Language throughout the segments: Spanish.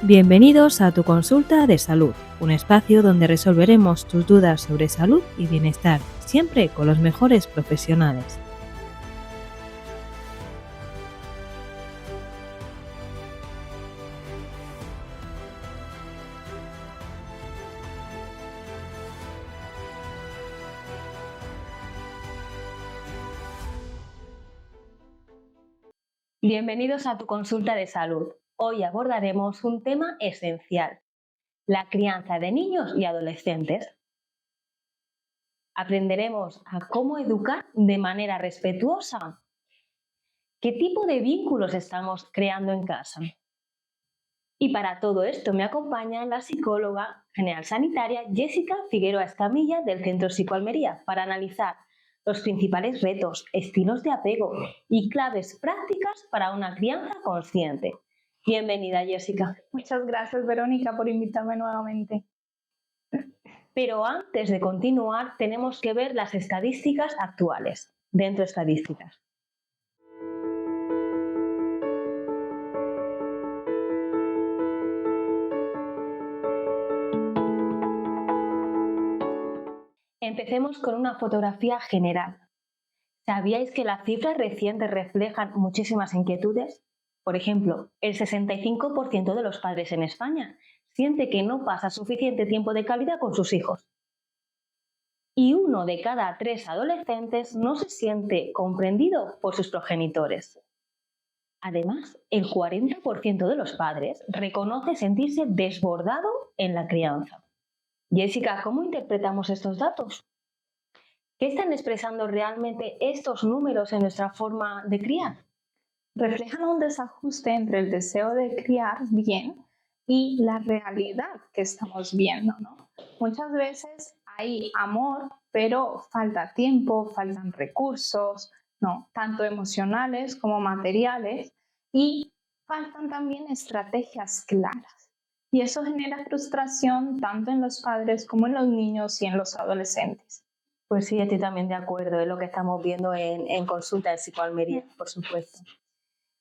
Bienvenidos a tu consulta de salud, un espacio donde resolveremos tus dudas sobre salud y bienestar, siempre con los mejores profesionales. Bienvenidos a tu consulta de salud. Hoy abordaremos un tema esencial: la crianza de niños y adolescentes. Aprenderemos a cómo educar de manera respetuosa. ¿Qué tipo de vínculos estamos creando en casa? Y para todo esto me acompaña la psicóloga general sanitaria Jessica Figueroa Escamilla del Centro Psicoalmería para analizar los principales retos, estilos de apego y claves prácticas para una crianza consciente. Bienvenida, Jessica. Muchas gracias, Verónica, por invitarme nuevamente. Pero antes de continuar, tenemos que ver las estadísticas actuales. Dentro de estadísticas. Empecemos con una fotografía general. ¿Sabíais que las cifras recientes reflejan muchísimas inquietudes? Por ejemplo, el 65% de los padres en España siente que no pasa suficiente tiempo de calidad con sus hijos. Y 1 de cada 3 adolescentes no se siente comprendido por sus progenitores. Además, el 40% de los padres reconoce sentirse desbordado en la crianza. Jessica, ¿cómo interpretamos estos datos? ¿Qué están expresando realmente estos números en nuestra forma de criar? Reflejan un desajuste entre el deseo de criar bien y la realidad que estamos viendo, ¿no? Muchas veces hay amor, pero falta tiempo, faltan recursos, ¿no? Tanto emocionales como materiales, y faltan también estrategias claras. Y eso genera frustración tanto en los padres como en los niños y en los adolescentes. Pues sí, estoy también de acuerdo, es lo que estamos viendo en consulta de Psicoalmería, por supuesto.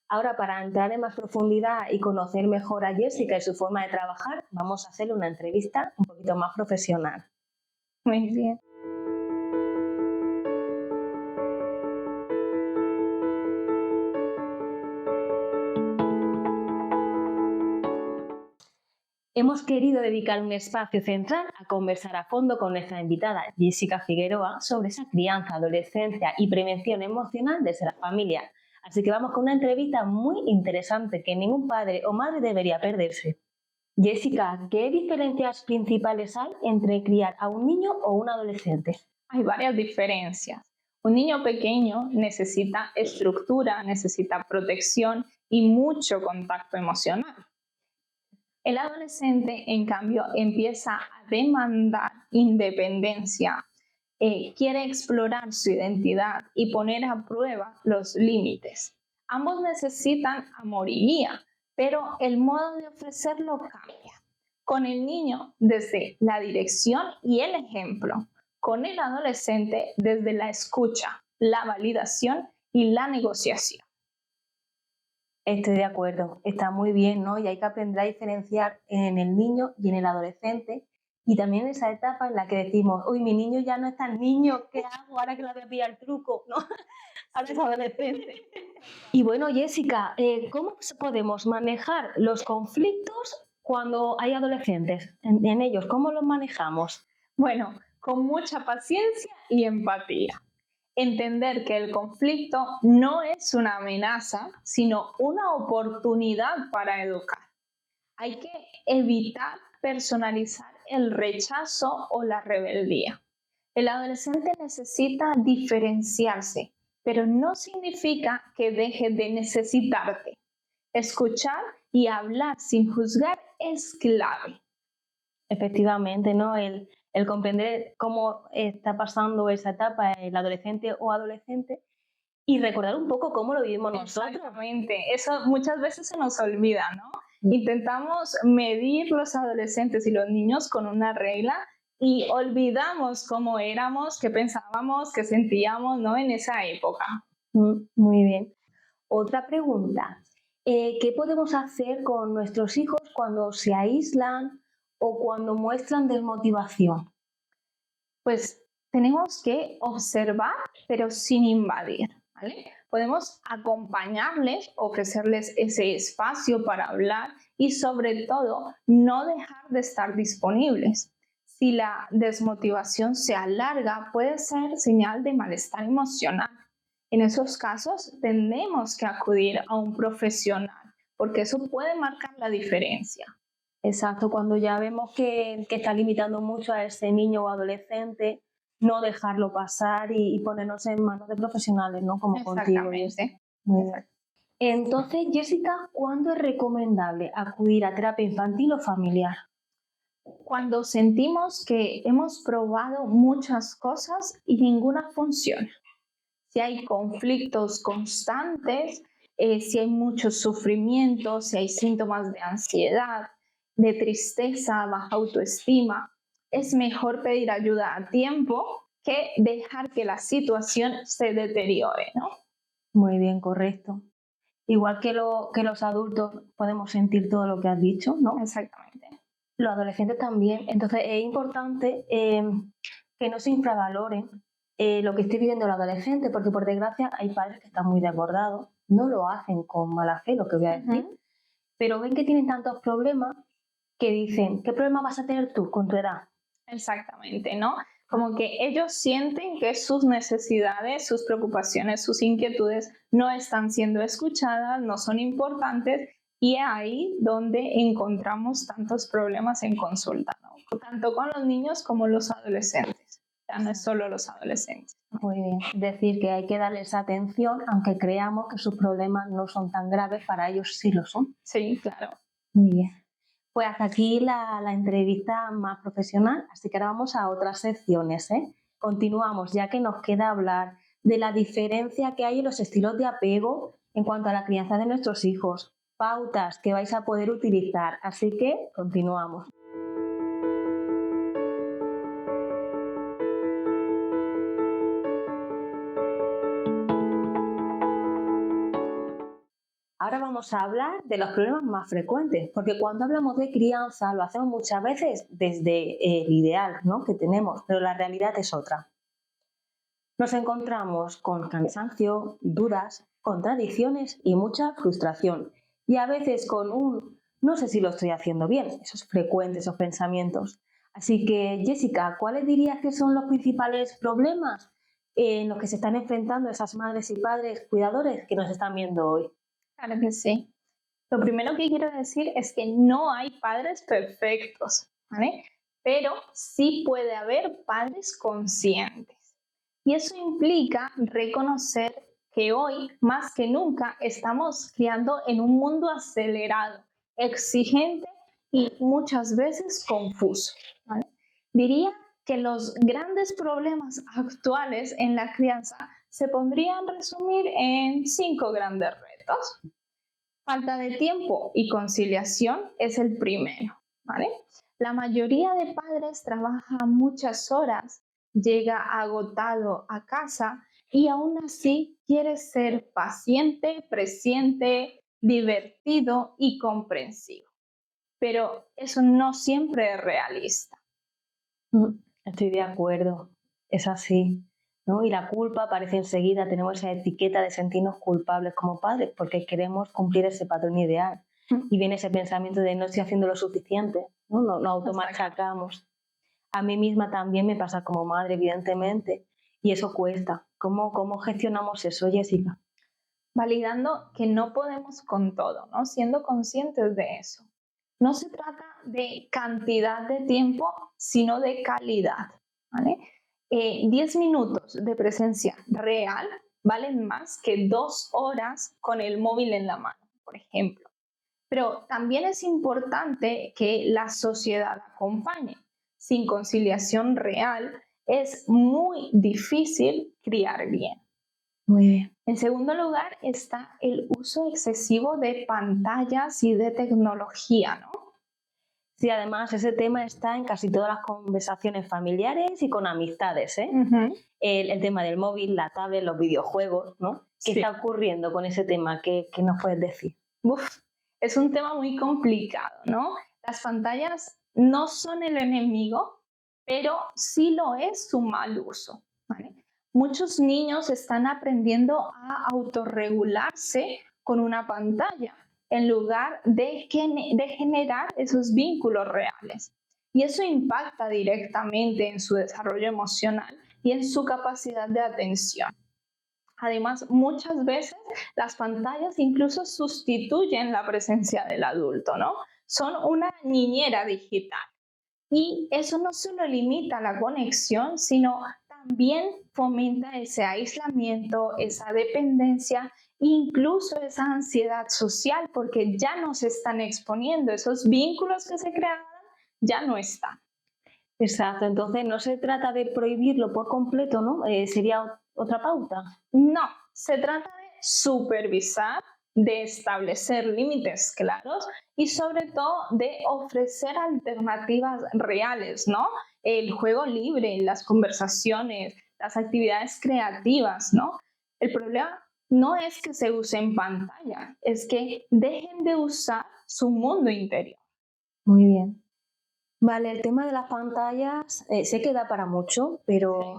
Ahora, para entrar en más profundidad y conocer mejor a Jessica y su forma de trabajar, vamos a hacerle una entrevista un poquito más profesional. Muy bien. Hemos querido dedicar un espacio central a conversar a fondo con nuestra invitada Jessica Figueroa sobre esa crianza, adolescencia y prevención emocional desde la familia. Así que vamos con una entrevista muy interesante que ningún padre o madre debería perderse. Jessica, ¿qué diferencias principales hay entre criar a un niño o un adolescente? Hay varias diferencias. Un niño pequeño necesita estructura, necesita protección y mucho contacto emocional. El adolescente, en cambio, empieza a demandar independencia, quiere explorar su identidad y poner a prueba los límites. Ambos necesitan amor y guía, pero el modo de ofrecerlo cambia. Con el niño, desde la dirección y el ejemplo. Con el adolescente, desde la escucha, la validación y la negociación. Estoy de acuerdo, está muy bien, ¿no? Y hay que aprender a diferenciar en el niño y en el adolescente, y también esa etapa en la que decimos, uy, mi niño ya no es tan niño, ¿qué hago ahora que le voy a pillar el truco? ¿No? Ahora es adolescente. Y bueno, Jessica, ¿cómo podemos manejar los conflictos cuando hay adolescentes en ellos? ¿Cómo los manejamos? Bueno, con mucha paciencia y empatía. Entender que el conflicto no es una amenaza, sino una oportunidad para educar. Hay que evitar personalizar el rechazo o la rebeldía. El adolescente necesita diferenciarse, pero no significa que deje de necesitarte. Escuchar y hablar sin juzgar es clave. Efectivamente, ¿no? El comprender cómo está pasando esa etapa el adolescente o adolescente y recordar un poco cómo lo vivimos nosotros. Exactamente, eso muchas veces se nos olvida, ¿no? Intentamos medir los adolescentes y los niños con una regla y olvidamos cómo éramos, qué pensábamos, qué sentíamos, ¿no? En esa época. Muy bien. Otra pregunta. ¿Qué podemos hacer con nuestros hijos cuando se aíslan o cuando muestran desmotivación? Pues tenemos que observar, pero sin invadir, ¿vale? Podemos acompañarles, ofrecerles ese espacio para hablar y sobre todo no dejar de estar disponibles. Si la desmotivación se alarga, puede ser señal de malestar emocional. En esos casos tenemos que acudir a un profesional porque eso puede marcar la diferencia. Exacto, cuando ya vemos que está limitando mucho a ese niño o adolescente, no dejarlo pasar y ponernos en manos de profesionales, ¿no? Como contigo. Exactamente. Muy bien. Entonces, Jessica, ¿cuándo es recomendable acudir a terapia infantil o familiar? Cuando sentimos que hemos probado muchas cosas y ninguna funciona. Si hay conflictos constantes, si hay mucho sufrimiento, si hay síntomas de ansiedad, de tristeza, baja autoestima, es mejor pedir ayuda a tiempo que dejar que la situación se deteriore, ¿no? Muy bien, correcto. Igual que los adultos podemos sentir todo lo que has dicho, ¿no? Exactamente. Los adolescentes también. Entonces es importante que no se infravaloren lo que esté viviendo el adolescente, porque por desgracia hay padres que están muy desbordados, no lo hacen con mala fe, lo que voy a decir, pero ven que tienen tantos problemas que dicen, ¿qué problema vas a tener tú con tu edad? Exactamente, ¿no? Como que ellos sienten que sus necesidades, sus preocupaciones, sus inquietudes no están siendo escuchadas, no son importantes, y es ahí donde encontramos tantos problemas en consulta, ¿no? Tanto con los niños como los adolescentes. Ya no es solo los adolescentes. Muy bien. Es decir, que hay que darles atención, aunque creamos que sus problemas no son tan graves, para ellos sí lo son. Sí, claro. Muy bien. Pues hasta aquí la entrevista más profesional, así que ahora vamos a otras secciones, ¿eh? Continuamos, ya que nos queda hablar de la diferencia que hay en los estilos de apego en cuanto a la crianza de nuestros hijos, pautas que vais a poder utilizar, así que continuamos. Ahora vamos a hablar de los problemas más frecuentes, porque cuando hablamos de crianza lo hacemos muchas veces desde el ideal, ¿no?, que tenemos, pero la realidad es otra. Nos encontramos con cansancio, dudas, contradicciones y mucha frustración. Y a veces con un no sé si lo estoy haciendo bien, esos frecuentes, esos pensamientos. Así que, Jessica, ¿cuáles dirías que son los principales problemas en los que se están enfrentando esas madres y padres cuidadores que nos están viendo hoy? Claro que sí. Lo primero que quiero decir es que no hay padres perfectos, ¿vale? Pero sí puede haber padres conscientes. Y eso implica reconocer que hoy, más que nunca, estamos criando en un mundo acelerado, exigente y muchas veces confuso, ¿vale? Diría que los grandes problemas actuales en la crianza se podrían resumir en 5 grandes retos. Falta de tiempo y conciliación es el primero, ¿vale? La mayoría de padres trabaja muchas horas, llega agotado a casa y aún así quiere ser paciente, presente, divertido y comprensivo. Pero eso no siempre es realista. Estoy de acuerdo, es así, ¿no? Y la culpa aparece enseguida, tenemos esa etiqueta de sentirnos culpables como padres porque queremos cumplir ese patrón ideal. Y viene ese pensamiento de no estoy haciendo lo suficiente, ¿no? Nos automachacamos. A mí misma también me pasa como madre, evidentemente, y eso cuesta. ¿Cómo gestionamos eso, Jessica? Validando que no podemos con todo, ¿no? Siendo conscientes de eso. No se trata de cantidad de tiempo, sino de calidad, ¿vale? 10 minutos de presencia real valen más que 2 horas con el móvil en la mano, por ejemplo. Pero también es importante que la sociedad acompañe. Sin conciliación real es muy difícil criar bien. Muy bien. En segundo lugar está el uso excesivo de pantallas y de tecnología, ¿no? Sí, además ese tema está en casi todas las conversaciones familiares y con amistades, ¿eh? El tema del móvil, la tablet, los videojuegos, ¿no? ¿Qué está ocurriendo con ese tema? ¿Qué nos puedes decir? Uf, es un tema muy complicado, ¿no? Las pantallas no son el enemigo, pero sí lo es su mal uso, ¿vale? Muchos niños están aprendiendo a autorregularse con una pantalla en lugar de generar esos vínculos reales. Y eso impacta directamente en su desarrollo emocional y en su capacidad de atención. Además, muchas veces las pantallas incluso sustituyen la presencia del adulto, ¿no? Son una niñera digital. Y eso no solo limita la conexión, sino también fomenta ese aislamiento, esa dependencia, incluso esa ansiedad social, porque ya no se están exponiendo, esos vínculos que se creaban ya no están. Exacto, entonces no se trata de prohibirlo por completo, ¿no? Sería otra pauta. No, se trata de supervisar, de establecer límites claros y sobre todo de ofrecer alternativas reales, ¿no? El juego libre, las conversaciones, las actividades creativas, ¿no? El problema no es que se usen pantalla, es que dejen de usar su mundo interior. Muy bien. Vale, el tema de las pantallas sé que da para mucho, pero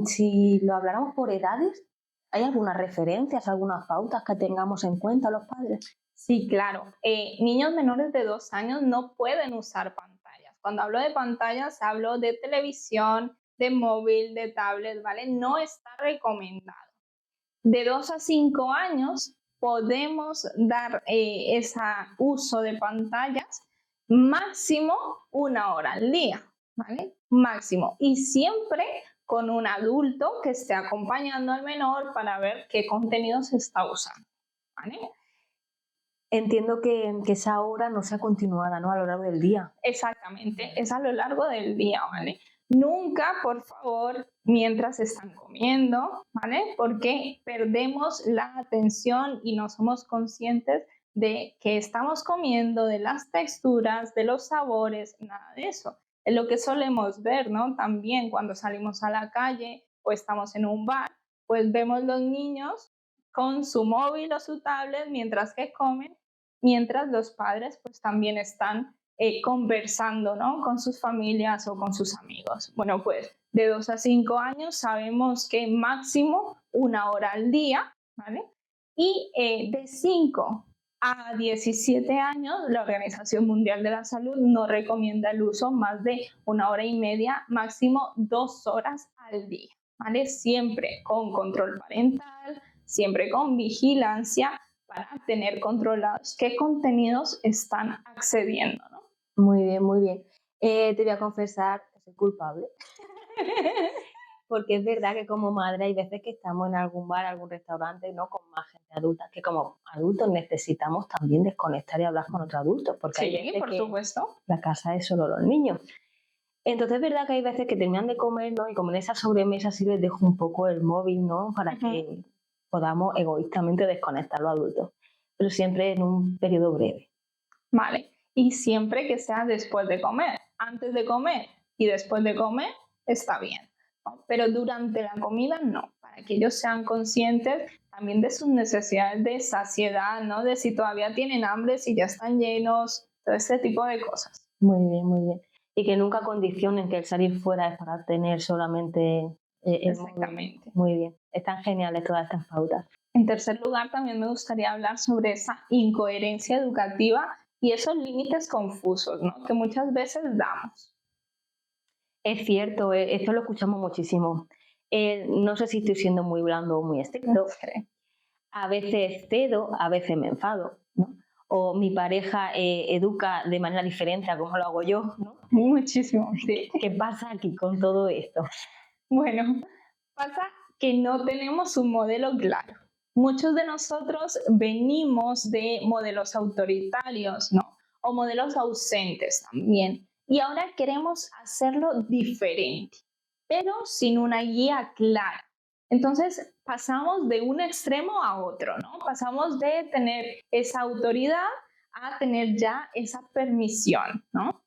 si lo habláramos por edades, ¿hay algunas referencias, algunas pautas que tengamos en cuenta los padres? Sí, claro. Niños menores de 2 años no pueden usar pantallas. Cuando hablo de pantallas, hablo de televisión, de móvil, de tablet, ¿vale? No está recomendado. De 2 a 5 años podemos dar ese uso de pantallas máximo 1 hora al día, ¿vale? Máximo. Y siempre con un adulto que esté acompañando al menor para ver qué contenido se está usando, ¿vale? Entiendo que esa hora no sea continuada, ¿no? A lo largo del día. Exactamente, es a lo largo del día, ¿vale? Nunca, por favor, mientras están comiendo, ¿vale? Porque perdemos la atención y no somos conscientes de que estamos comiendo, de las texturas, de los sabores, nada de eso. Es lo que solemos ver, ¿no? También cuando salimos a la calle o estamos en un bar, pues vemos los niños con su móvil o su tablet mientras que comen, mientras los padres pues también están conversando, ¿no? Con sus familias o con sus amigos. Bueno, pues de 2 a 5 años sabemos que máximo 1 hora al día, ¿vale? Y de 5 a 17 años, la Organización Mundial de la Salud no recomienda el uso más de 1 hora y media, máximo 2 horas al día, ¿vale? Siempre con control parental, siempre con vigilancia para tener controlados qué contenidos están accediendo, ¿no? Muy bien, muy bien. Te voy a confesar que soy culpable. Porque es verdad que como madre hay veces que estamos en algún bar, algún restaurante, ¿no? Con más gente adulta, que como adultos necesitamos también desconectar y hablar con otros adultos, porque hay Sí, veces por que supuesto. la casa es solo los niños. Entonces es verdad que hay veces que terminan de comer, ¿no? Y como en esa sobremesa sí les dejo un poco el móvil, ¿no? Para que podamos egoístamente desconectar los adultos, pero siempre en un periodo breve. Vale. Y siempre que sea después de comer. Antes de comer y después de comer está bien, ¿no? Pero durante la comida no, para que ellos sean conscientes también de sus necesidades de saciedad, ¿no? De si todavía tienen hambre, si ya están llenos, todo ese tipo de cosas. Muy bien, muy bien. Y que nunca condicionen que el salir fuera es para tener solamente el móvil. Exactamente. Muy bien. Están geniales todas estas pautas. En tercer lugar, también me gustaría hablar sobre esa incoherencia educativa y esos límites confusos, ¿no? Que muchas veces damos. Es cierto, esto lo escuchamos muchísimo. No sé si estoy siendo muy blando o muy estricto. A veces cedo, a veces me enfado, ¿no? O mi pareja educa de manera diferente a como lo hago yo, ¿no? Muchísimo, sí. ¿Qué pasa aquí con todo esto? Bueno, pasa que no tenemos un modelo claro. Muchos de nosotros venimos de modelos autoritarios, ¿no? O modelos ausentes también. Y ahora queremos hacerlo diferente, pero sin una guía clara. Entonces pasamos de un extremo a otro, ¿no? Pasamos de tener esa autoridad a tener ya esa permisión, ¿no?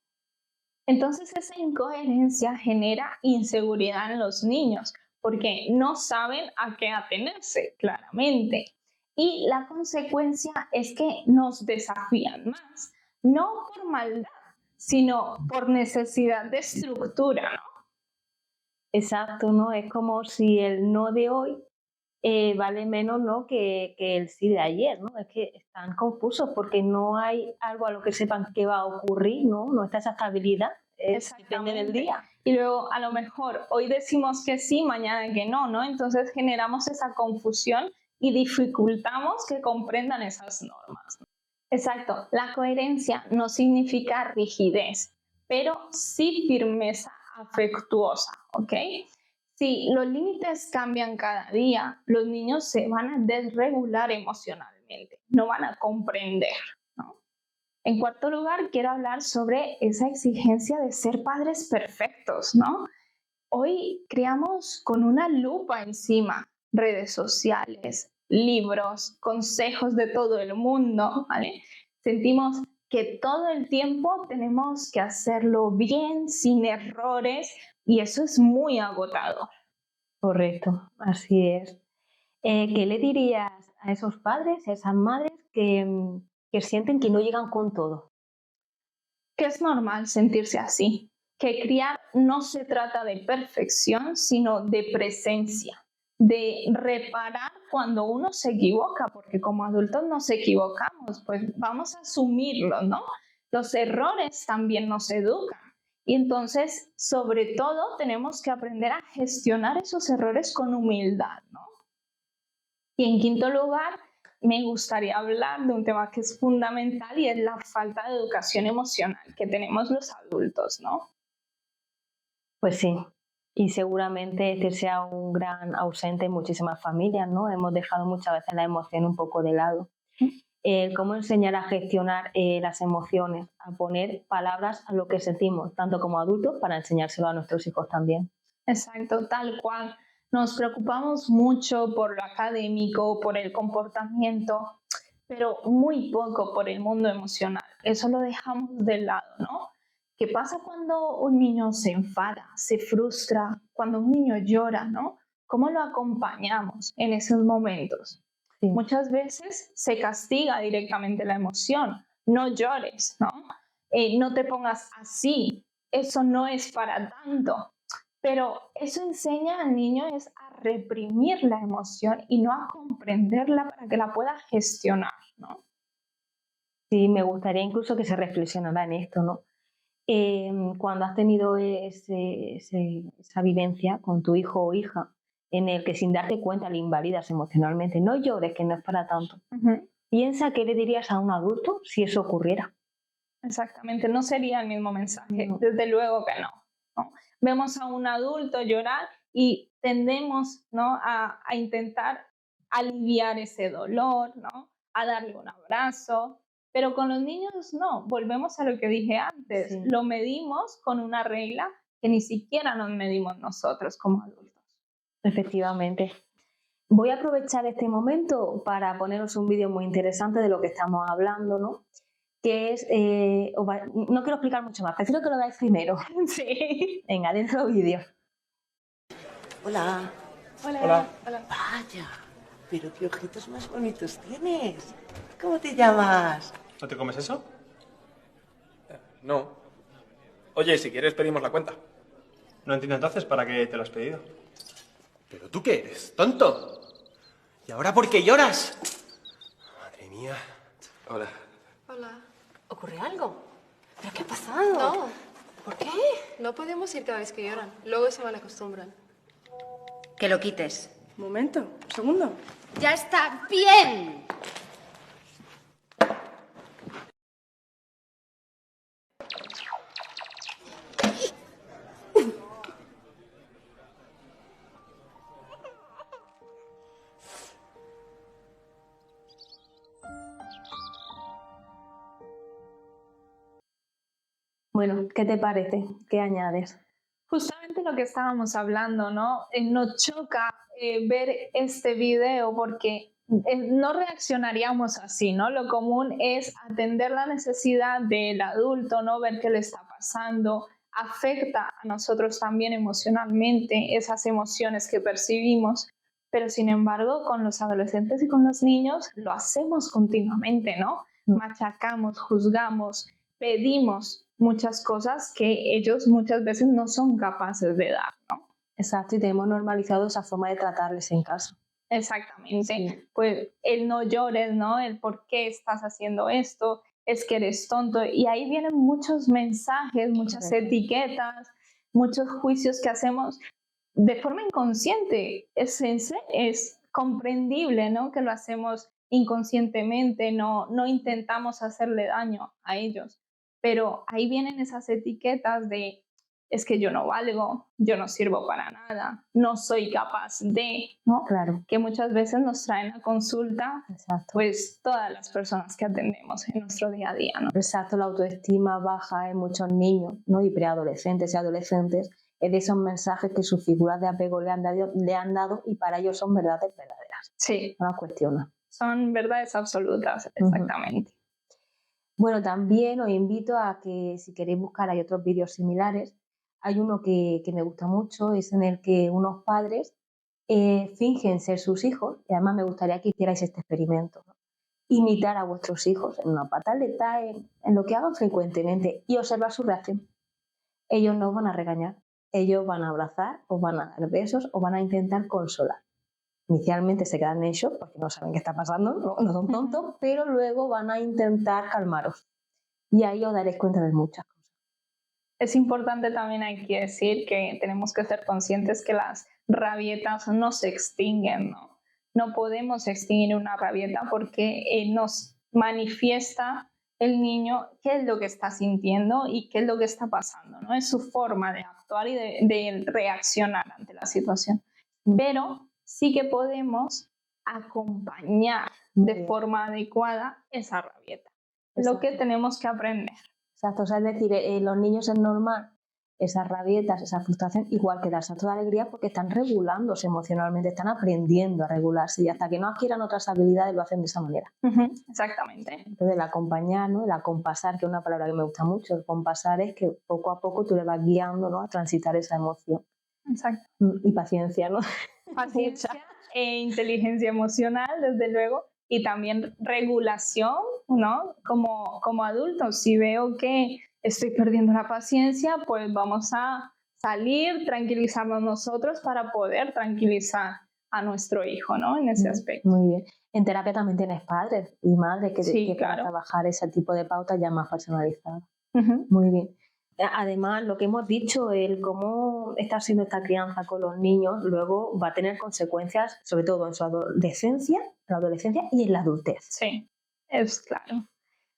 Entonces esa incoherencia genera inseguridad en los niños porque no saben a qué atenerse, claramente. y la consecuencia es que nos desafían más, no por maldad, sino por necesidad de estructura, ¿no? Exacto, ¿no? Es como si el no de hoy vale menos, ¿no? que el sí de ayer, ¿no? Es que están confusos porque no hay algo a lo que sepan que va a ocurrir, ¿no? No está esa estabilidad, depende del día. Y luego a lo mejor hoy decimos que sí, mañana que no, ¿no? Entonces generamos esa confusión y dificultamos que comprendan esas normas. Exacto, la coherencia no significa rigidez, pero sí firmeza afectuosa, ¿ok? Si los límites cambian cada día, los niños se van a desregular emocionalmente, no van a comprender, ¿no? En cuarto lugar, quiero hablar sobre esa exigencia de ser padres perfectos, ¿no? Hoy creamos con una lupa encima redes sociales, libros, consejos de todo el mundo, ¿vale? Sentimos que todo el tiempo tenemos que hacerlo bien, sin errores, y eso es muy agotador. Correcto, así es. ¿Qué le dirías a esos padres, a esas madres que sienten que no llegan con todo? Que es normal sentirse así, que criar no se trata de perfección, sino de presencia, de reparar cuando uno se equivoca, porque como adultos nos equivocamos, pues vamos a asumirlo, ¿no? Los errores también nos educan. Y entonces, sobre todo, tenemos que aprender a gestionar esos errores con humildad, ¿no? Y en quinto lugar, me gustaría hablar de un tema que es fundamental y es la falta de educación emocional que tenemos los adultos, ¿no? Pues sí, y seguramente este sea un gran ausente en muchísimas familias, ¿no? Hemos dejado muchas veces la emoción un poco de lado. ¿Cómo enseñar a gestionar las emociones, a poner palabras a lo que sentimos, tanto como adultos, para enseñárselo a nuestros hijos también? Exacto, tal cual. Nos preocupamos mucho por lo académico, por el comportamiento, pero muy poco por el mundo emocional. Eso lo dejamos de lado, ¿no? ¿Qué pasa cuando un niño se enfada, se frustra, cuando un niño llora, ¿no? ¿Cómo lo acompañamos en esos momentos? Sí. Muchas veces se castiga directamente la emoción. No llores, ¿no? No te pongas así. Eso no es para tanto. Pero eso enseña al niño es a reprimir la emoción y no a comprenderla para que la pueda gestionar, ¿no? Sí, me gustaría incluso que se reflexionara en esto, ¿no? Cuando has tenido esa vivencia con tu hijo o hija, en el que sin darte cuenta le invalidas emocionalmente, no llores, que no es para tanto. Piensa qué le dirías a un adulto si eso ocurriera. Exactamente, no sería el mismo mensaje, No. desde luego que no, ¿no? Vemos a un adulto llorar y tendemos, ¿no? a intentar aliviar ese dolor, ¿no? A darle un abrazo, pero con los niños no, volvemos a lo que dije antes, Sí. lo medimos con una regla que ni siquiera nos medimos nosotros como adultos. Efectivamente. Voy a aprovechar este momento para poneros un vídeo muy interesante de lo que estamos hablando, ¿no? Que es, no quiero explicar mucho más, prefiero que lo veáis primero. Sí. Venga, dentro vídeo. Hola. Hola. Vaya, pero qué ojitos más bonitos tienes. ¿Cómo te llamas? ¿No te comes eso? No. Oye, si quieres pedimos la cuenta. No entiendo entonces para qué te lo has pedido. ¿Pero tú qué eres? ¿Tonto? ¿Y ahora por qué lloras? Madre mía. Hola. Hola. ¿Ocurre algo? ¿Pero qué ha pasado? No, ¿Por qué? no podemos ir cada vez que lloran. Luego se malacostumbran. Que lo quites. Un momento, un segundo. ¡Ya está bien! Bueno, ¿qué te parece? ¿Qué añades? Justamente lo que estábamos hablando, ¿no? Nos choca ver este video porque no reaccionaríamos así, ¿no? Lo común es atender la necesidad del adulto, ¿no? Ver qué le está pasando, afecta a nosotros también emocionalmente esas emociones que percibimos, pero sin embargo con los adolescentes y con los niños lo hacemos continuamente, ¿no? Machacamos, juzgamos, pedimos muchas cosas que ellos muchas veces no son capaces de dar, ¿no? Exacto, y tenemos normalizado esa forma de tratarles en casa. Exactamente, Sí. pues el no llores, ¿no? El por qué estás haciendo esto, es que eres tonto, y ahí vienen muchos mensajes, muchas Correcto. etiquetas, muchos juicios que hacemos de forma inconsciente. Es comprendible, ¿no? Que lo hacemos inconscientemente, no intentamos hacerle daño a ellos, pero ahí vienen esas etiquetas de es que yo no valgo, yo no sirvo para nada, no soy capaz de, ¿no? Claro, Que muchas veces nos traen a consulta, exacto. pues todas las personas que atendemos en nuestro día a día, ¿no? Exacto, la autoestima baja en muchos niños, ¿no? Y preadolescentes y adolescentes, es de esos mensajes que sus figuras de apego le han dado y para ellos son verdades verdaderas. Sí, No las cuestiona. son verdades absolutas, exactamente. Bueno, también os invito a que si queréis buscar, hay otros vídeos similares. Hay uno que me gusta mucho, es en el que unos padres fingen ser sus hijos, y además me gustaría que hicierais este experimento, ¿no? Imitar a vuestros hijos en una pataleta, en lo que hagan frecuentemente y observar su reacción. Ellos no os van a regañar, ellos van a abrazar, os van a dar besos, os van a intentar consolar. Inicialmente se quedan en shock porque no saben qué está pasando, no son tontos, pero luego van a intentar calmaros. Y ahí os daréis cuenta de muchas cosas. Es importante también hay que decir que tenemos que ser conscientes que las rabietas no se extinguen, ¿no? No podemos extinguir una rabieta porque nos manifiesta el niño qué es lo que está sintiendo y qué es lo que está pasando, ¿no? Es su forma de actuar y de reaccionar ante la situación. Pero sí que podemos acompañar de forma adecuada esa rabieta. Es lo que tenemos que aprender. Exacto, o sea, es decir, los niños es normal esas rabietas, esa frustración, igual que darse toda alegría porque están regulándose emocionalmente, están aprendiendo a regularse y hasta que no adquieran otras habilidades lo hacen de esa manera. Exactamente. Entonces el acompañar, ¿no? El acompasar, que es una palabra que me gusta mucho, el compasar es que poco a poco tú le vas guiando, ¿no? A transitar esa emoción. Exacto. Y paciencia, ¿no? Paciencia e inteligencia emocional, desde luego, y también regulación, ¿no? Como adultos, si veo que estoy perdiendo la paciencia, pues vamos a salir, tranquilizarnos nosotros para poder tranquilizar a nuestro hijo, ¿no? En ese aspecto. Muy bien. En terapia también tienes padres y madres que claro, para trabajar ese tipo de pautas ya más personalizadas. Muy bien. Además, lo que hemos dicho, el cómo está siendo esta crianza con los niños, luego va a tener consecuencias, sobre todo en su adolescencia y en la adultez. Sí, es claro.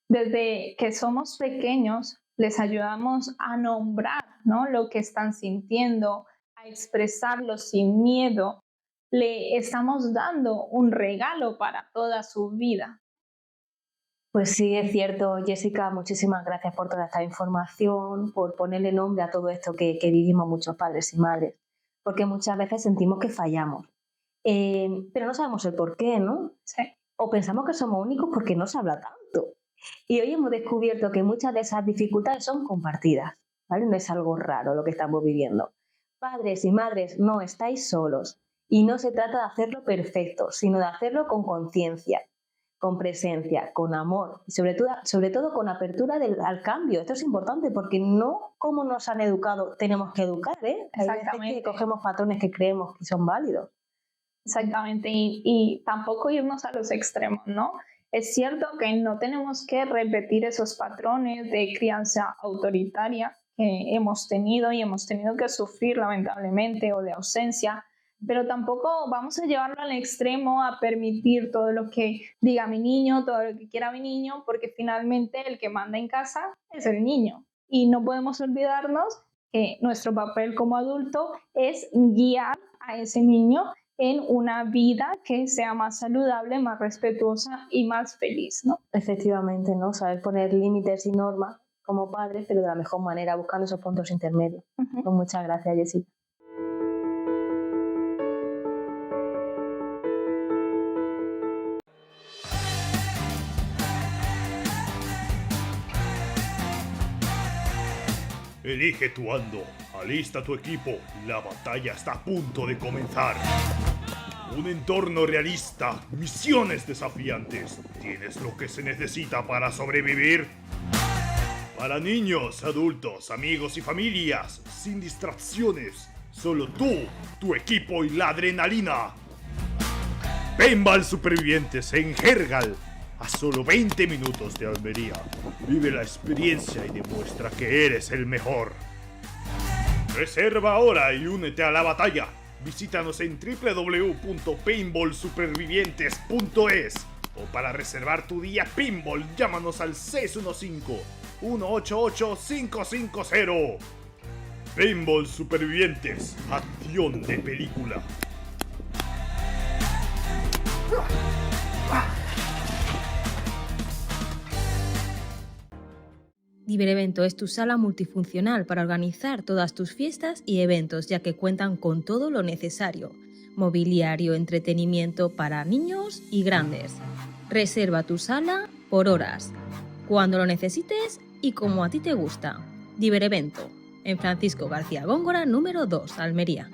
Desde que somos pequeños, les ayudamos a nombrar, ¿no? Lo que están sintiendo, a expresarlo sin miedo. Le estamos dando un regalo para toda su vida. Pues sí, es cierto, Jessica, muchísimas gracias por toda esta información, por ponerle nombre a todo esto que vivimos muchos padres y madres, porque muchas veces sentimos que fallamos, pero no sabemos el por qué, ¿no? Sí. O pensamos que somos únicos porque no se habla tanto. Y hoy hemos descubierto que muchas de esas dificultades son compartidas, ¿vale? No es algo raro lo que estamos viviendo. Padres y madres, no estáis solos, y no se trata de hacerlo perfecto, sino de hacerlo con conciencia, con presencia, con amor y sobre todo con apertura al cambio. Esto es importante porque no como nos han educado tenemos que educar, ¿eh? Hay veces que cogemos patrones que creemos que son válidos. Exactamente, y tampoco irnos a los extremos, ¿no? Es cierto que no tenemos que repetir esos patrones de crianza autoritaria que hemos tenido y hemos tenido que sufrir lamentablemente, o de ausencia, pero tampoco vamos a llevarlo al extremo a permitir todo lo que diga mi niño, todo lo que quiera mi niño, porque finalmente el que manda en casa es el niño. Y no podemos olvidarnos que nuestro papel como adulto es guiar a ese niño en una vida que sea más saludable, más respetuosa y más feliz, ¿no? Efectivamente, ¿no? Saber poner límites y normas como padres, pero de la mejor manera, buscando esos puntos intermedios. Pues muchas gracias, Jessica. Elige tu ando, alista tu equipo, la batalla está a punto de comenzar. Un entorno realista, misiones desafiantes. ¿Tienes lo que se necesita para sobrevivir? Para niños, adultos, amigos y familias, sin distracciones. Solo tú, tu equipo y la adrenalina. Paintball Supervivientes en Hergal, a solo 20 minutos de Almería. Vive la experiencia y demuestra que eres el mejor. Reserva ahora y únete a la batalla. Visítanos en www.paintballsupervivientes.es o para reservar tu día Pinball, llámanos al 615-188-550. Paintball Supervivientes, acción de película. Diverevento es tu sala multifuncional para organizar todas tus fiestas y eventos, ya que cuentan con todo lo necesario: mobiliario, entretenimiento para niños y grandes. Reserva tu sala por horas, cuando lo necesites y como a ti te gusta. Diverevento, en Francisco García Góngora, número 2, Almería.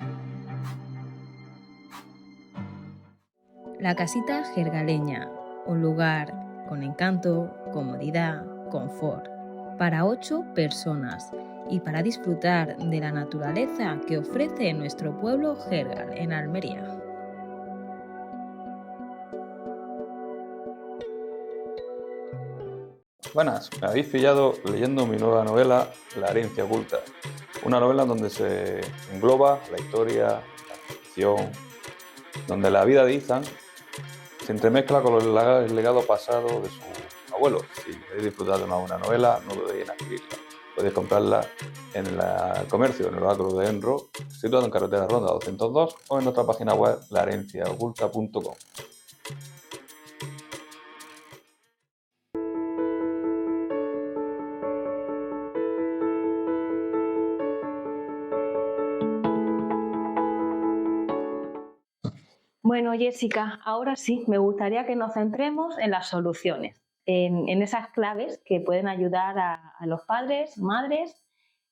La casita jergaleña, un lugar con encanto, comodidad, confort, para 8 personas y para disfrutar de la naturaleza que ofrece nuestro pueblo Jergal en Almería. Buenas, me habéis pillado leyendo mi nueva novela, La herencia oculta. Una novela donde se engloba la historia, la ficción, donde la vida de Ethan se entremezcla con el legado pasado de su abuelo. Si queréis disfrutar de una buena novela, no dudéis en adquirirla. Podéis comprarla en el comercio, en el oráculo de Enro, situado en carretera Ronda 202, o en nuestra página web, laherenciaoculta.com. Bueno, Jessica, ahora sí, me gustaría que nos centremos en las soluciones, en esas claves que pueden ayudar a los padres, madres,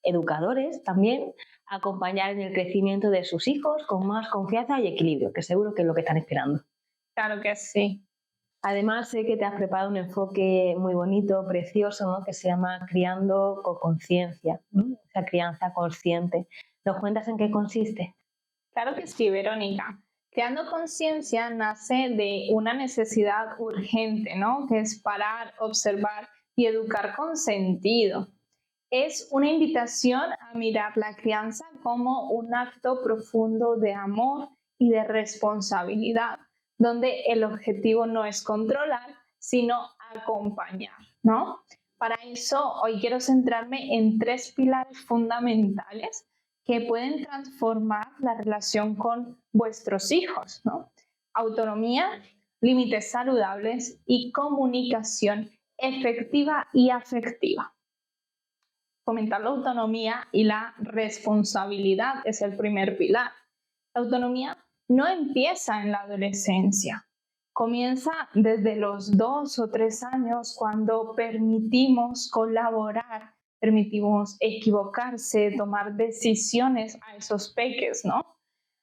educadores también, a acompañar en el crecimiento de sus hijos con más confianza y equilibrio, que seguro que es lo que están esperando. Claro que sí. Además, sé que te has preparado un enfoque muy bonito, precioso, ¿no?, que se llama Criando con Conciencia, ¿no? Esa crianza consciente. ¿Nos cuentas en qué consiste? Claro que sí, Verónica. Creando conciencia nace de una necesidad urgente, ¿no?, que es parar, observar y educar con sentido. Es una invitación a mirar la crianza como un acto profundo de amor y de responsabilidad, donde el objetivo no es controlar, sino acompañar, ¿no? Para eso, hoy quiero centrarme en 3 pilares fundamentales que pueden transformar la relación con vuestros hijos, ¿no? Autonomía, límites saludables y comunicación efectiva y afectiva. Fomentar la autonomía y la responsabilidad es el primer pilar. La autonomía no empieza en la adolescencia, comienza desde los 2 o 3 años, cuando permitimos colaborar, permitimos equivocarse, tomar decisiones a esos peques, ¿no?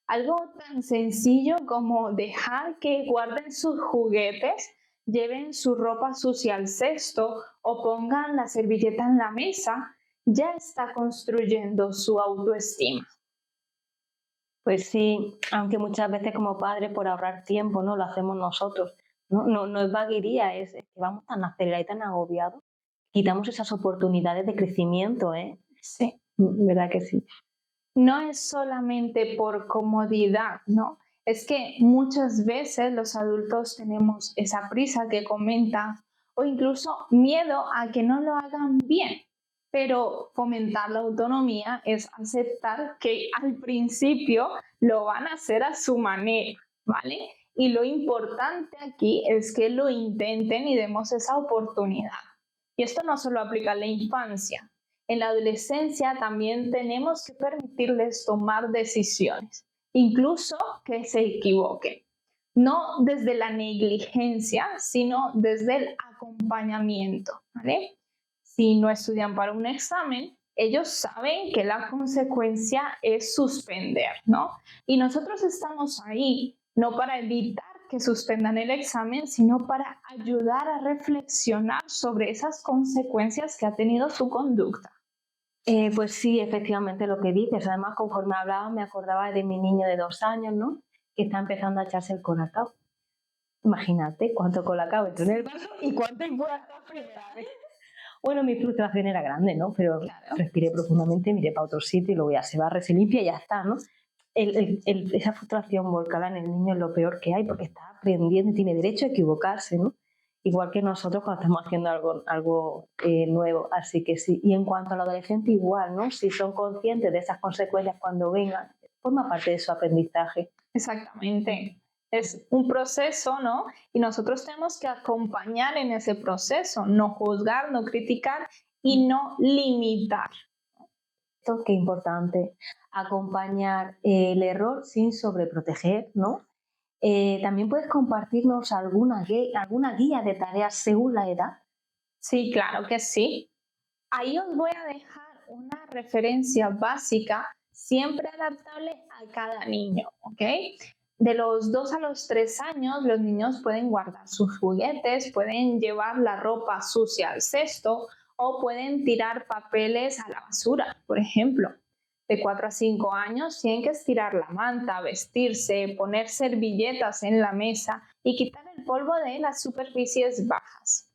Algo tan sencillo como dejar que guarden sus juguetes, lleven su ropa sucia al cesto o pongan la servilleta en la mesa, ya está construyendo su autoestima. Pues sí, aunque muchas veces como padres, por ahorrar tiempo, ¿no?, lo hacemos nosotros. No es vaguería, es que vamos tan acelerados y tan agobiados. Quitamos esas oportunidades de crecimiento, ¿eh? Sí. ¿Verdad que sí? No es solamente por comodidad, ¿no? Es que muchas veces los adultos tenemos esa prisa que comentas, o incluso miedo a que no lo hagan bien. Pero fomentar la autonomía es aceptar que al principio lo van a hacer a su manera, ¿vale? Y lo importante aquí es que lo intenten y demos esa oportunidad. Y esto no solo aplica a la infancia. En la adolescencia también tenemos que permitirles tomar decisiones, incluso que se equivoquen. No desde la negligencia, sino desde el acompañamiento, ¿vale? Si no estudian para un examen, ellos saben que la consecuencia es suspender, ¿no? Y nosotros estamos ahí no para evitar que suspendan el examen, sino para ayudar a reflexionar sobre esas consecuencias que ha tenido su conducta. Pues sí, efectivamente lo que dices. Además, conforme hablaba, me acordaba de mi niño de 2 años, ¿no? Que está empezando a echarse el colacao. Imagínate cuánto colacao entró en el vaso y cuánto fue la primera vez. Bueno, mi frustración era grande, ¿no? Pero claro, respiré profundamente, miré para otro sitio y luego ya se barre, se limpia y ya está, ¿no? Esa frustración volcada en el niño es lo peor que hay porque está aprendiendo y tiene derecho a equivocarse, ¿no? Igual que nosotros cuando estamos haciendo algo nuevo. Así que sí. Y en cuanto al adolescente, igual, ¿no? Si son conscientes de esas consecuencias cuando vengan, forma parte de su aprendizaje. Exactamente. Es un proceso, ¿no? Y nosotros tenemos que acompañar en ese proceso, no juzgar, no criticar y no limitar. Esto qué importante, acompañar el error sin sobreproteger, ¿no? ¿También puedes compartirnos alguna guía de tareas según la edad? Sí, claro que sí. Ahí os voy a dejar una referencia básica, siempre adaptable a cada niño, ¿ok? De los 2 a los 3 años, los niños pueden guardar sus juguetes, pueden llevar la ropa sucia al cesto o pueden tirar papeles a la basura, por ejemplo. De 4 a 5 años tienen que estirar la manta, vestirse, poner servilletas en la mesa y quitar el polvo de las superficies bajas.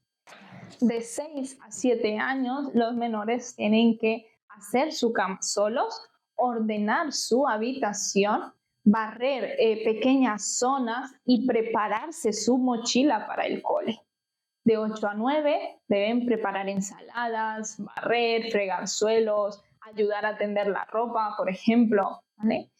De 6 a 7 años, los menores tienen que hacer su cama solos, ordenar su habitación, barrer pequeñas zonas y prepararse su mochila para el cole. De 8 a 9 deben preparar ensaladas, barrer, fregar suelos, ayudar a tender la ropa, por ejemplo, ¿vale?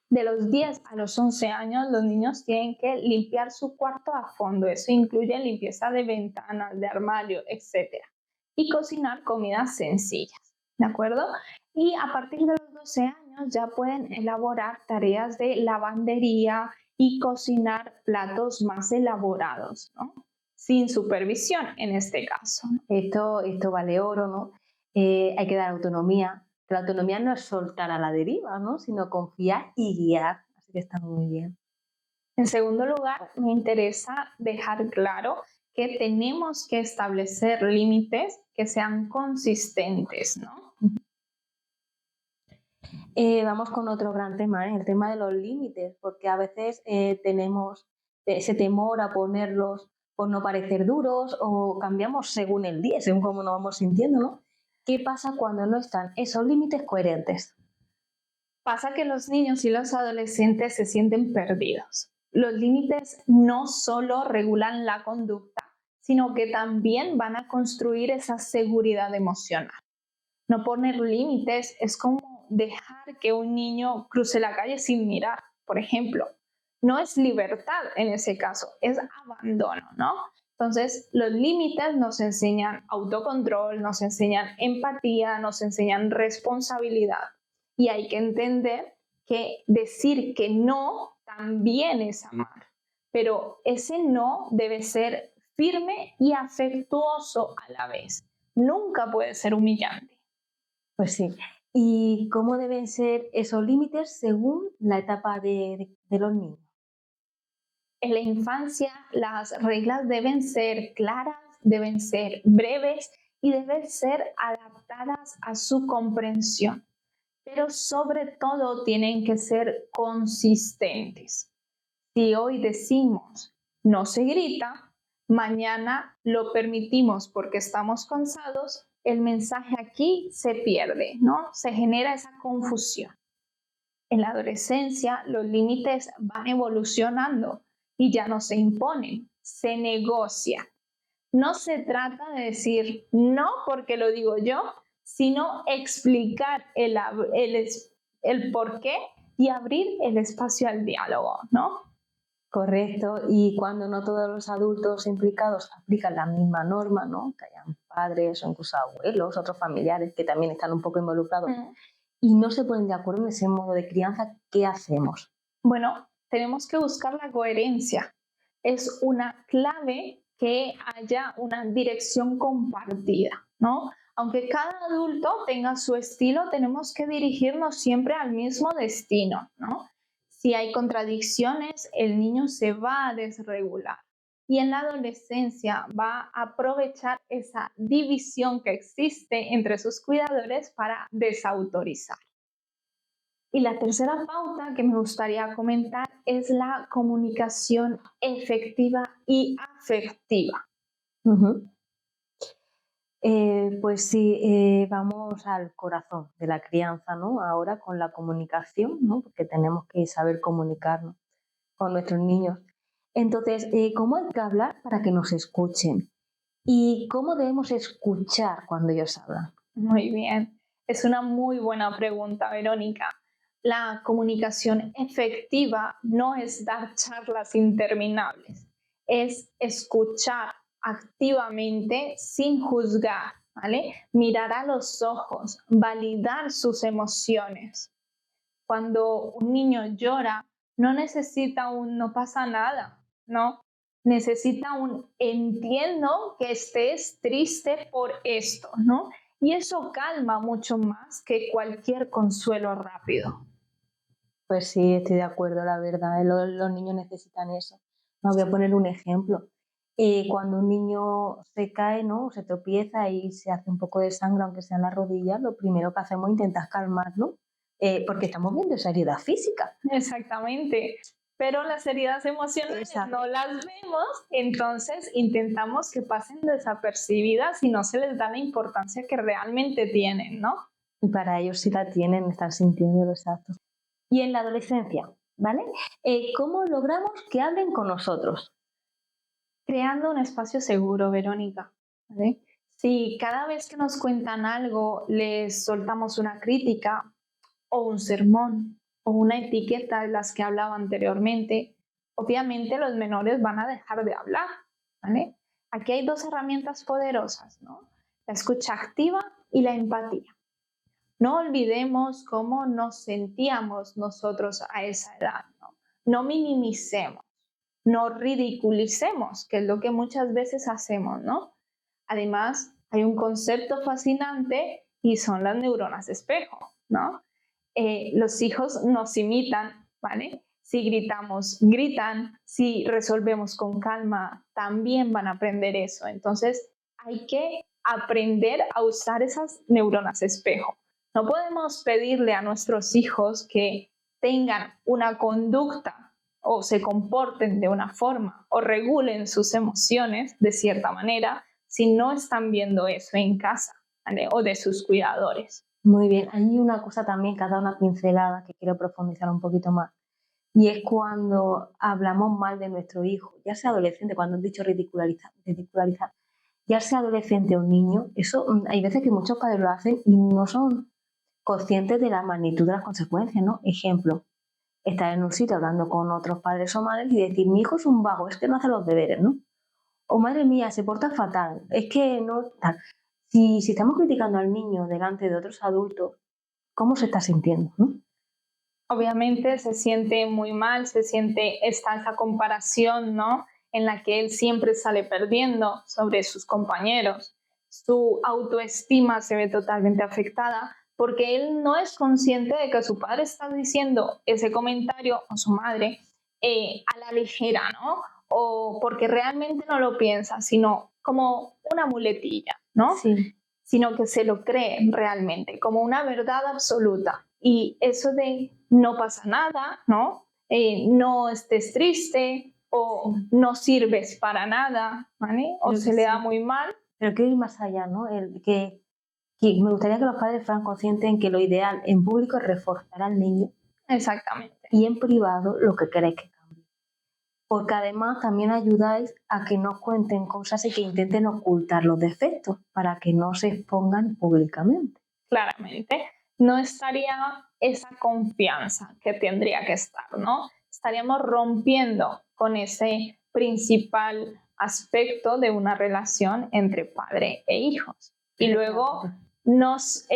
De los 10 a los 11 años, los niños tienen que limpiar su cuarto a fondo. Eso incluye limpieza de ventanas, de armario, etc. Y cocinar comidas sencillas, ¿de acuerdo? Y a partir de los 12 años ya pueden elaborar tareas de lavandería y cocinar platos más elaborados, ¿no? Sin supervisión en este caso. Esto vale oro, ¿no? Hay que dar autonomía. La autonomía no es soltar a la deriva, ¿no? Sino confiar y guiar. Así que está muy bien. En segundo lugar, me interesa dejar claro que tenemos que establecer límites que sean consistentes, ¿no? Vamos con otro gran tema, el tema de los límites, porque a veces tenemos ese temor a ponerlos por no parecer duros o cambiamos según el día, según cómo nos vamos sintiendo, ¿no? ¿Qué pasa cuando no están esos límites coherentes? Pasa que los niños y los adolescentes se sienten perdidos. Los límites no solo regulan la conducta, sino que también van a construir esa seguridad emocional. No poner límites es como dejar que un niño cruce la calle sin mirar, por ejemplo. No es libertad en ese caso, es abandono, ¿no? Entonces, los límites nos enseñan autocontrol, nos enseñan empatía, nos enseñan responsabilidad. Y hay que entender que decir que no también es amar, pero ese no debe ser firme y afectuoso a la vez. Nunca puede ser humillante. Pues sí. ¿Y cómo deben ser esos límites según la etapa de los niños? En la infancia, las reglas deben ser claras, deben ser breves y deben ser adaptadas a su comprensión. Pero sobre todo tienen que ser consistentes. Si hoy decimos no se grita, mañana lo permitimos porque estamos cansados, el mensaje aquí se pierde, ¿no? Se genera esa confusión. En la adolescencia, los límites van evolucionando y ya no se imponen, se negocian. No se trata de decir no porque lo digo yo, sino explicar el por qué y abrir el espacio al diálogo, ¿no? Correcto, y cuando no todos los adultos implicados aplican la misma norma, ¿no? Que hayan padres o incluso abuelos, otros familiares que también están un poco involucrados y no se ponen de acuerdo en ese modo de crianza, ¿qué hacemos? Bueno, tenemos que buscar la coherencia. Es una clave que haya una dirección compartida, ¿no? Aunque cada adulto tenga su estilo, tenemos que dirigirnos siempre al mismo destino, ¿no? Si hay contradicciones, el niño se va a desregular. Y en la adolescencia va a aprovechar esa división que existe entre sus cuidadores para desautorizar. Y la tercera pauta que me gustaría comentar es la comunicación efectiva y afectiva. Pues sí, vamos al corazón de la crianza, ¿no? Ahora con la comunicación, ¿no? Porque tenemos que saber comunicarnos con nuestros niños. Entonces, ¿cómo hay que hablar para que nos escuchen? ¿Y cómo debemos escuchar cuando ellos hablan? Muy bien, es una muy buena pregunta, Verónica. La comunicación efectiva no es dar charlas interminables, es escuchar activamente sin juzgar, ¿vale? Mirar a los ojos, validar sus emociones. Cuando un niño llora, no necesita un no pasa nada, ¿no? Necesita un entiendo que estés triste por esto, ¿no? Y eso calma mucho más que cualquier consuelo rápido. Pues sí, estoy de acuerdo, la verdad. Los niños necesitan eso. Voy a poner un ejemplo. Cuando un niño se cae, ¿no? Se tropieza y se hace un poco de sangre, aunque sea en la rodilla, lo primero que hacemos es intentar calmarlo, porque estamos viendo esa herida física. Exactamente. Pero las heridas emocionales no las vemos, entonces intentamos que pasen desapercibidas y no se les da la importancia que realmente tienen, ¿no? Y para ellos sí la tienen, están sintiendo exacto. Y en la adolescencia, ¿vale? ¿Cómo logramos que hablen con nosotros? Creando un espacio seguro, Verónica, ¿vale? Si cada vez que nos cuentan algo les soltamos una crítica o un sermón o una etiqueta de las que hablaba anteriormente, obviamente los menores van a dejar de hablar, ¿vale? Aquí hay dos herramientas poderosas, ¿no? La escucha activa y la empatía. No olvidemos cómo nos sentíamos nosotros a esa edad, ¿no? No minimicemos, no ridiculicemos, que es lo que muchas veces hacemos, ¿no? Además, hay un concepto fascinante y son las neuronas espejo, ¿no? Los hijos nos imitan, ¿vale? Si gritamos, gritan. Si resolvemos con calma, también van a aprender eso. Entonces, hay que aprender a usar esas neuronas espejo. No podemos pedirle a nuestros hijos que tengan una conducta o se comporten de una forma o regulen sus emociones de cierta manera si no están viendo eso en casa, ¿vale? O de sus cuidadores. Muy bien, hay una cosa también que ha dado una pincelada que quiero profundizar un poquito más, y es cuando hablamos mal de nuestro hijo, ya sea adolescente, cuando han dicho ridicularizar, ya sea adolescente o niño, eso hay veces que muchos padres lo hacen y no son conscientes de la magnitud de las consecuencias, ¿no? Ejemplo, estar en un sitio hablando con otros padres o madres y decir, mi hijo es un vago, es que no hace los deberes, ¿no? O madre mía, se porta fatal, es que no... Si estamos criticando al niño delante de otros adultos, ¿cómo se está sintiendo, ¿no? Obviamente se siente muy mal, está esa comparación, ¿no? En la que él siempre sale perdiendo sobre sus compañeros. Su autoestima se ve totalmente afectada porque él no es consciente de que su padre está diciendo ese comentario, o su madre, a la ligera, ¿no? O porque realmente no lo piensa, sino como una muletilla, ¿no? Sí. Sino que se lo cree realmente, como una verdad absoluta. Y eso de no pasa nada, ¿no? No estés triste o no sirves para nada, ¿vale? O se le da muy mal. Pero quiero ir más allá, ¿no? Que me gustaría que los padres fueran conscientes en que lo ideal en público es reforzar al niño. Exactamente. Y en privado lo que queréis que cambie. Porque además también ayudáis a que no cuenten cosas y que intenten ocultar los defectos para que no se expongan públicamente. Claramente. No estaría esa confianza que tendría que estar, ¿no? Estaríamos rompiendo con ese principal aspecto de una relación entre padre e hijos. Y luego nos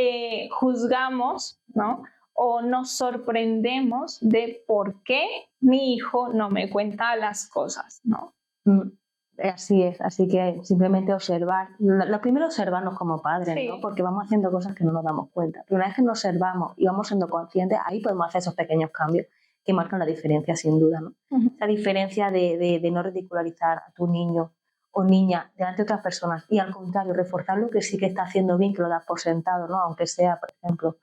juzgamos, ¿no? O nos sorprendemos de por qué mi hijo no me cuenta las cosas, ¿no? Así es, así que simplemente observar. Lo primero es observarnos como padres, sí, ¿no? Porque vamos haciendo cosas que no nos damos cuenta. Pero una vez que nos observamos y vamos siendo conscientes, ahí podemos hacer esos pequeños cambios que marcan la diferencia sin duda, ¿no? Ujú. Esa diferencia de no ridicularizar a tu niño o niña delante de otras personas y al contrario reforzar lo que sí que está haciendo bien, que lo das por sentado, ¿no? Aunque sea, por ejemplo,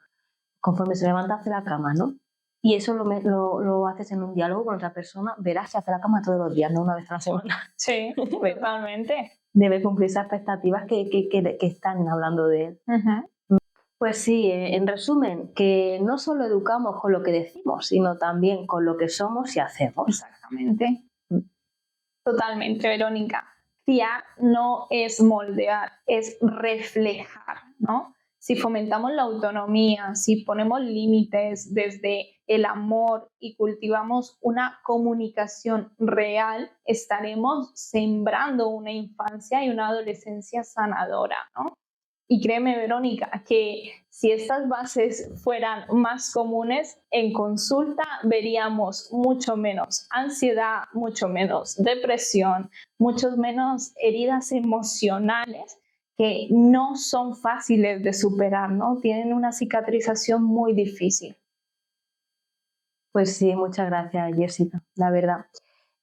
conforme se levanta hace la cama, ¿no? Y eso lo haces en un diálogo con otra persona, verás que hace la cama todos los días, no una vez a la semana. Sí, totalmente. Debe cumplir esas expectativas que están hablando de él. Ujú. Pues sí, en resumen, que no solo educamos con lo que decimos, sino también con lo que somos y hacemos. Exactamente. Totalmente, Verónica. Criar no es moldear, es reflejar, ¿no? Si fomentamos la autonomía, si ponemos límites desde el amor y cultivamos una comunicación real, estaremos sembrando una infancia y una adolescencia sanadora, ¿no? Y créeme, Verónica, que si estas bases fueran más comunes, en consulta veríamos mucho menos ansiedad, mucho menos depresión, mucho menos heridas emocionales que no son fáciles de superar, ¿no? Tienen una cicatrización muy difícil. Pues sí, muchas gracias, Jessica. La verdad,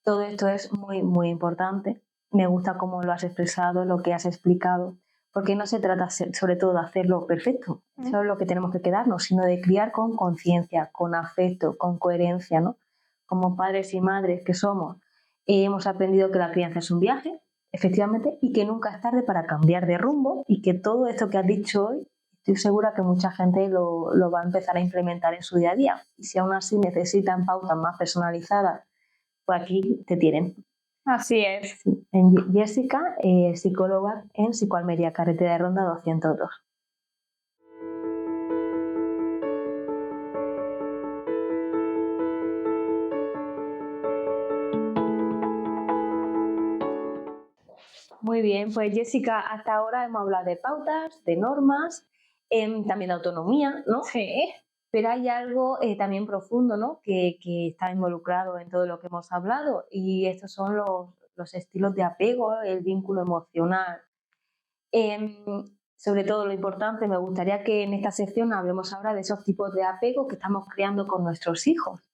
todo esto es muy, muy importante. Me gusta cómo lo has expresado, lo que has explicado, porque no se trata sobre todo de hacerlo perfecto, eso es lo que tenemos que quedarnos, sino de criar con conciencia, con afecto, con coherencia, ¿no? Como padres y madres que somos, hemos aprendido que la crianza es un viaje, efectivamente, y que nunca es tarde para cambiar de rumbo y que todo esto que has dicho hoy, estoy segura que mucha gente lo va a empezar a implementar en su día a día. Y si aún así necesitan pautas más personalizadas, pues aquí te tienen. Así es. Jessica, psicóloga en Psicoalmería, carretera de Ronda 202. Muy bien, pues Jessica, hasta ahora hemos hablado de pautas, de normas, también de autonomía, ¿no? Sí. Pero hay algo también profundo, ¿no? Que está involucrado en todo lo que hemos hablado y estos son los estilos de apego, el vínculo emocional. Sobre todo lo importante, me gustaría que en esta sección hablemos ahora de esos tipos de apego que estamos creando con nuestros hijos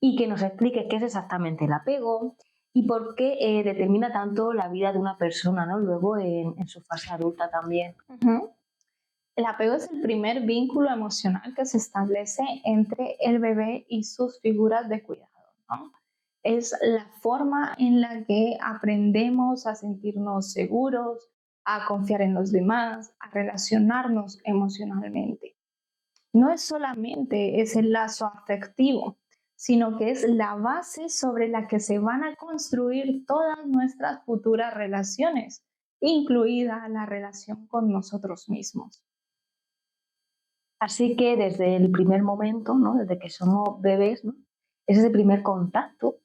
y que nos expliques qué es exactamente el apego y por qué determina tanto la vida de una persona, ¿no? Luego en su fase adulta también. Uh-huh. El apego es el primer vínculo emocional que se establece entre el bebé y sus figuras de cuidado, ¿no? Es la forma en la que aprendemos a sentirnos seguros, a confiar en los demás, a relacionarnos emocionalmente. No es solamente ese lazo afectivo, sino que es la base sobre la que se van a construir todas nuestras futuras relaciones, incluida la relación con nosotros mismos. Así que desde el primer momento, ¿no? Desde que somos bebés, ¿no? Ese primer contacto,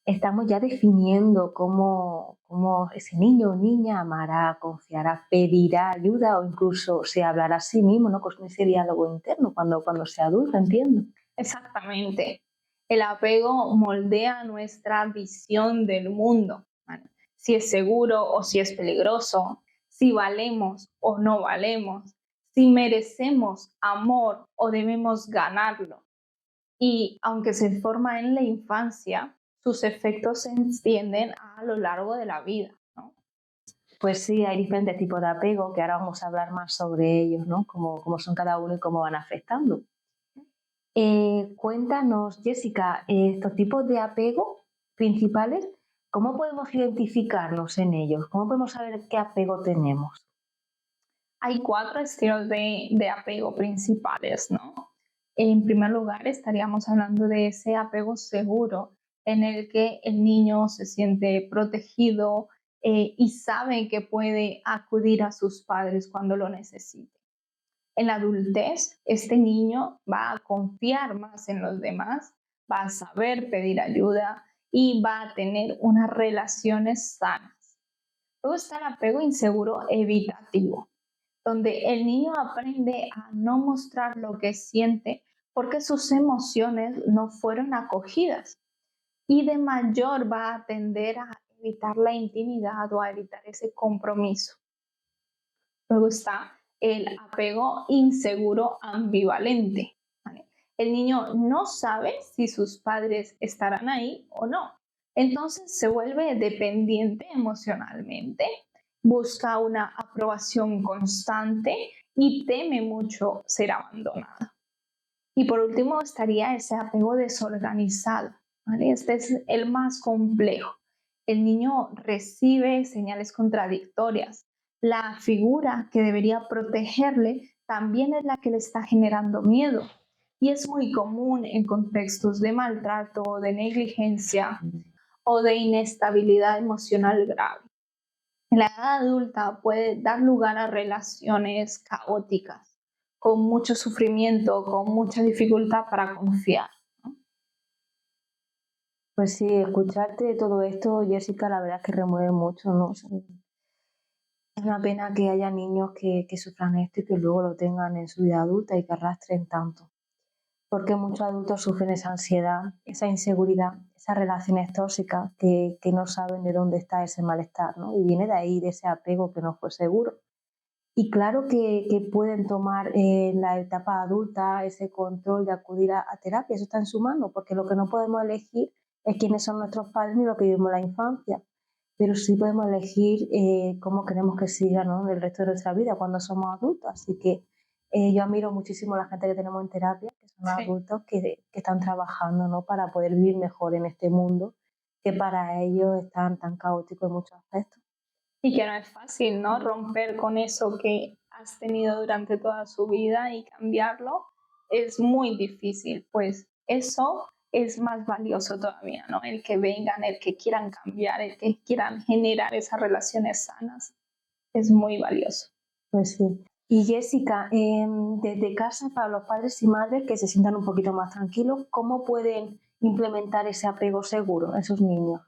estamos ya definiendo cómo ese niño o niña amará, confiará, pedirá ayuda o incluso se hablará a sí mismo, ¿no? Con ese diálogo interno cuando sea adulto, entiendo. Exactamente. El apego moldea nuestra visión del mundo, ¿vale? Si es seguro o si es peligroso, si valemos o no valemos, si merecemos amor o debemos ganarlo. Y aunque se forma en la infancia, sus efectos se extienden a lo largo de la vida, ¿no? Pues sí, hay diferentes tipos de apego que ahora vamos a hablar más sobre ellos, ¿no? Cómo son cada uno y cómo van afectando. Cuéntanos, Jessica, estos tipos de apego principales, ¿cómo podemos identificarnos en ellos? ¿Cómo podemos saber qué apego tenemos? Hay 4 estilos de apego principales, ¿no? En primer lugar, estaríamos hablando de ese apego seguro en el que el niño se siente protegido y sabe que puede acudir a sus padres cuando lo necesite. En la adultez, este niño va a confiar más en los demás, va a saber pedir ayuda y va a tener unas relaciones sanas. Luego está el apego inseguro evitativo, donde el niño aprende a no mostrar lo que siente porque sus emociones no fueron acogidas y de mayor va a tender a evitar la intimidad o a evitar ese compromiso. Luego está el apego inseguro ambivalente, ¿vale? El niño no sabe si sus padres estarán ahí o no. Entonces se vuelve dependiente emocionalmente, busca una aprobación constante y teme mucho ser abandonado. Y por último estaría ese apego desorganizado, ¿vale? Este es el más complejo. El niño recibe señales contradictorias. La figura que debería protegerle también es la que le está generando miedo. Y es muy común en contextos de maltrato, de negligencia o de inestabilidad emocional grave. En la edad adulta puede dar lugar a relaciones caóticas, con mucho sufrimiento, con mucha dificultad para confiar. Pues sí, escucharte todo esto, Jessica, la verdad es que remueve mucho, ¿no? O sea, es una pena que haya niños que sufran esto y que luego lo tengan en su vida adulta y que arrastren tanto. Porque muchos adultos sufren esa ansiedad, esa inseguridad, esas relaciones tóxicas que no saben de dónde está ese malestar, ¿no? Y viene de ahí, de ese apego que no fue seguro. Y claro que pueden tomar en la etapa adulta ese control de acudir a terapia, eso está en su mano, porque lo que no podemos elegir es quiénes son nuestros padres ni lo que vivimos en la infancia, pero sí podemos elegir cómo queremos que siga, ¿no? El resto de nuestra vida cuando somos adultos. Así que yo admiro muchísimo a la gente que tenemos en terapia, que son adultos que están trabajando, ¿no? Para poder vivir mejor en este mundo que para ellos es tan caótico en muchos aspectos. Y que no es fácil, ¿no? Romper con eso que has tenido durante toda su vida y cambiarlo es muy difícil, pues eso es más valioso todavía, ¿no? El que vengan, el que quieran cambiar, el que quieran generar esas relaciones sanas, es muy valioso. Pues sí. Y Jessica, desde casa para los padres y madres que se sientan un poquito más tranquilos, ¿cómo pueden implementar ese apego seguro a esos niños?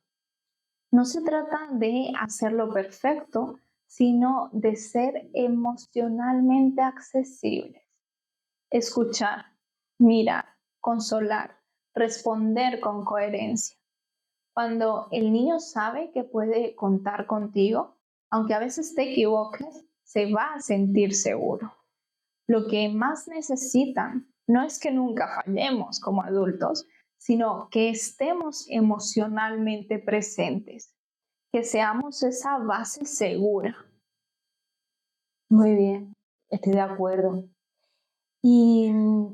No se trata de hacerlo perfecto, sino de ser emocionalmente accesibles. Escuchar, mirar, consolar, responder con coherencia. Cuando el niño sabe que puede contar contigo, aunque a veces te equivoques, se va a sentir seguro. Lo que más necesitan no es que nunca fallemos como adultos, sino que estemos emocionalmente presentes, que seamos esa base segura. Muy bien, estoy de acuerdo. ¿Y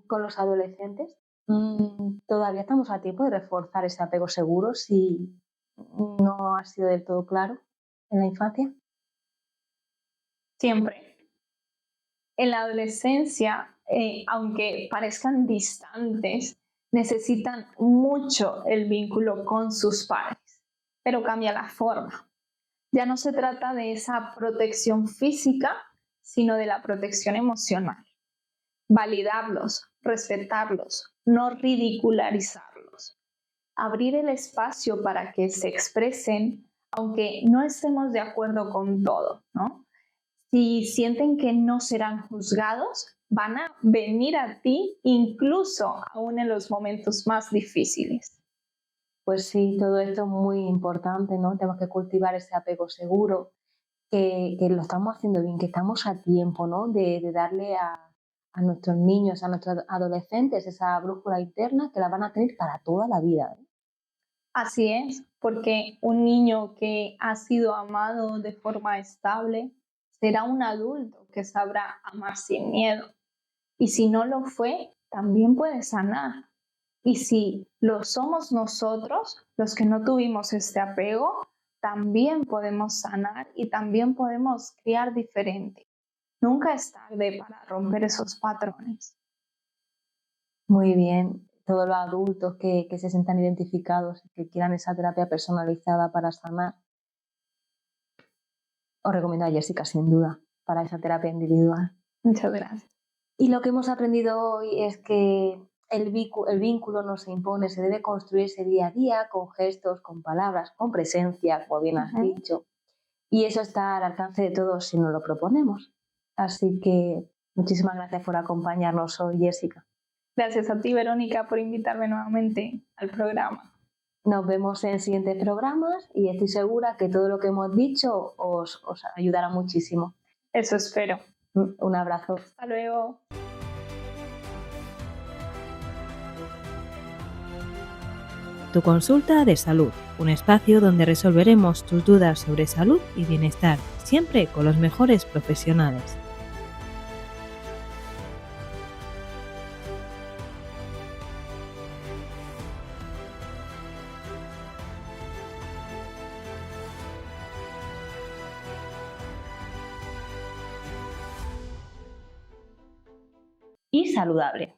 con los adolescentes? ¿Todavía estamos a tiempo de reforzar ese apego seguro si no ha sido del todo claro en la infancia? Siempre. En la adolescencia, aunque parezcan distantes, necesitan mucho el vínculo con sus padres, pero cambia la forma. Ya no se trata de esa protección física, sino de la protección emocional. Validarlos, respetarlos, no ridicularizarlos. Abrir el espacio para que se expresen, aunque no estemos de acuerdo con todo, ¿no? Si sienten que no serán juzgados, van a venir a ti incluso aún en los momentos más difíciles. Pues sí, todo esto es muy importante, ¿no? Tenemos que cultivar ese apego seguro, que lo estamos haciendo bien, que estamos a tiempo, ¿no? De darle a nuestros niños, a nuestros adolescentes esa brújula interna que la van a tener para toda la vida, ¿eh? Así es, porque un niño que ha sido amado de forma estable será un adulto que sabrá amar sin miedo. Y si no lo fue, también puede sanar. Y si lo somos nosotros, los que no tuvimos este apego, también podemos sanar y también podemos criar diferente. Nunca es tarde para romper esos patrones. Muy bien. Todos los adultos que se sientan identificados y que quieran esa terapia personalizada para sanar, os recomiendo a Jessica, sin duda, para esa terapia individual. Muchas gracias. Y lo que hemos aprendido hoy es que el vínculo no se impone, se debe construirse día a día, con gestos, con palabras, con presencia, como bien has dicho. Y eso está al alcance de todos si nos lo proponemos. Así que muchísimas gracias por acompañarnos hoy, Jessica. Gracias a ti, Verónica, por invitarme nuevamente al programa. Nos vemos en siguientes programas y estoy segura que todo lo que hemos dicho os ayudará muchísimo. Eso espero. Un abrazo. Hasta luego. Tu consulta de salud, un espacio donde resolveremos tus dudas sobre salud y bienestar, siempre con los mejores profesionales. Y saludable.